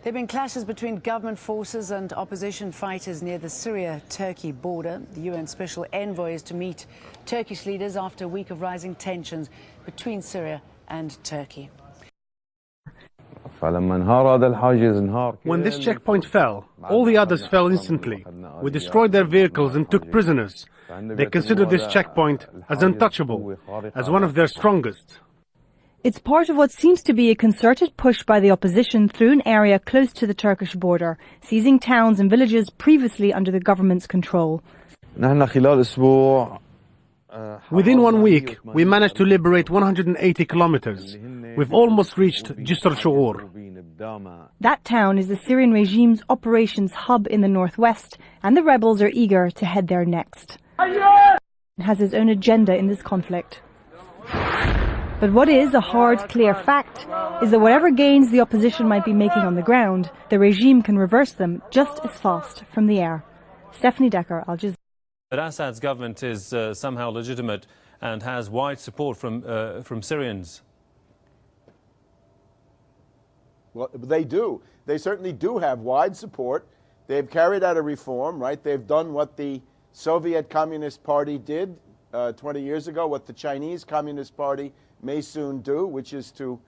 There have been clashes between government forces and opposition fighters near the Syria-Turkey border. The UN Special Envoy is to meet Turkish leaders after a week of rising tensions between Syria and Turkey. When this checkpoint fell, all the others fell instantly. We destroyed their vehicles and took prisoners. They consider this checkpoint as untouchable, as one of their strongest. It's part of what seems to be a concerted push by the opposition through an area close to the Turkish border, seizing towns and villages previously under the government's control. Within 1 week, we managed to liberate 180 kilometers. We've almost reached Jisr al-Shughur. That town is the Syrian regime's operations hub in the northwest, and the rebels are eager to head there next. It has its own agenda in this conflict. But what is a hard, clear fact is that whatever gains the opposition might be making on the ground, the regime can reverse them just as fast from the air. Stephanie Decker, Al Jazeera. But Assad's government is somehow legitimate and has wide support from Syrians. Well, they do. They certainly do have wide support. They've carried out a reform, right? They've done what the Soviet Communist Party did 20 years ago, what the Chinese Communist Party may soon do, which is to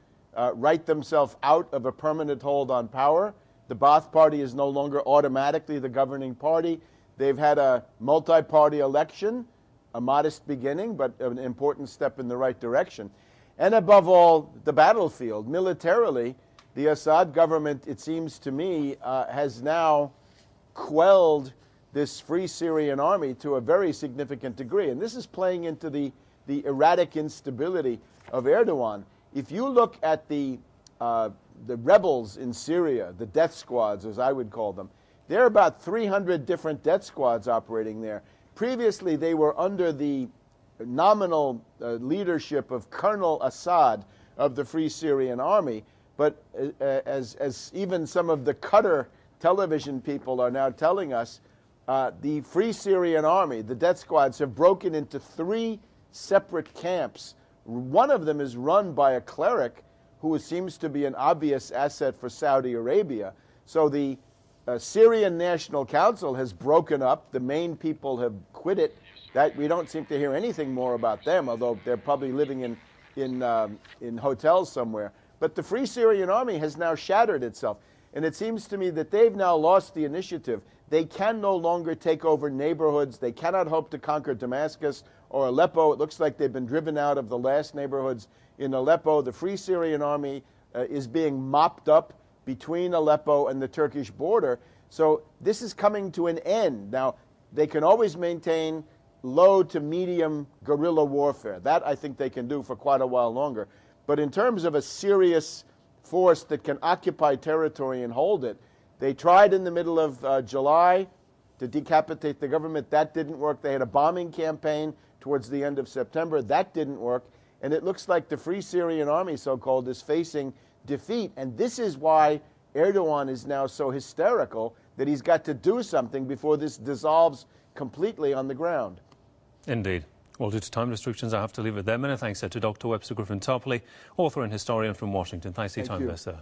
write themselves out of a permanent hold on power. The Ba'ath Party is no longer automatically the governing party. They've had a multi-party election, a modest beginning, but an important step in the right direction. And above all, the battlefield. Militarily, the Assad government, it seems to me, has now quelled this Free Syrian Army to a very significant degree. And this is playing into the erratic instability of Erdogan. If you look at the rebels in Syria, the death squads, as I would call them, there are about 300 different death squads operating there. Previously, they were under the nominal leadership of Colonel Assad of the Free Syrian Army. But as even some of the Qatar television people are now telling us, the Free Syrian Army, the death squads, have broken into 3 separate camps. One of them is run by a cleric who seems to be an obvious asset for Saudi Arabia. So the Syrian National Council has broken up. The main people have quit it. That we don't seem to hear anything more about them, although they're probably living in hotels somewhere. But the Free Syrian Army has now shattered itself. And it seems to me that they've now lost the initiative. They can no longer take over neighborhoods. They cannot hope to conquer Damascus or Aleppo. It looks like they've been driven out of the last neighborhoods in Aleppo. The Free Syrian Army is being mopped up between Aleppo and the Turkish border. So this is coming to an end. Now, they can always maintain low to medium guerrilla warfare. That I think they can do for quite a while longer. But in terms of a serious force that can occupy territory and hold it, they tried in the middle of July to decapitate the government. That didn't work. They had a bombing campaign towards the end of September. That didn't work. And it looks like the Free Syrian Army, so-called, is facing defeat. And this is why Erdogan is now so hysterical that he's got to do something before this dissolves completely on the ground. Indeed. Well, due to time restrictions, I have to leave it there. Many thanks to Dr. Webster Griffin-Topley, author and historian from Washington. Thanks for your time there, sir.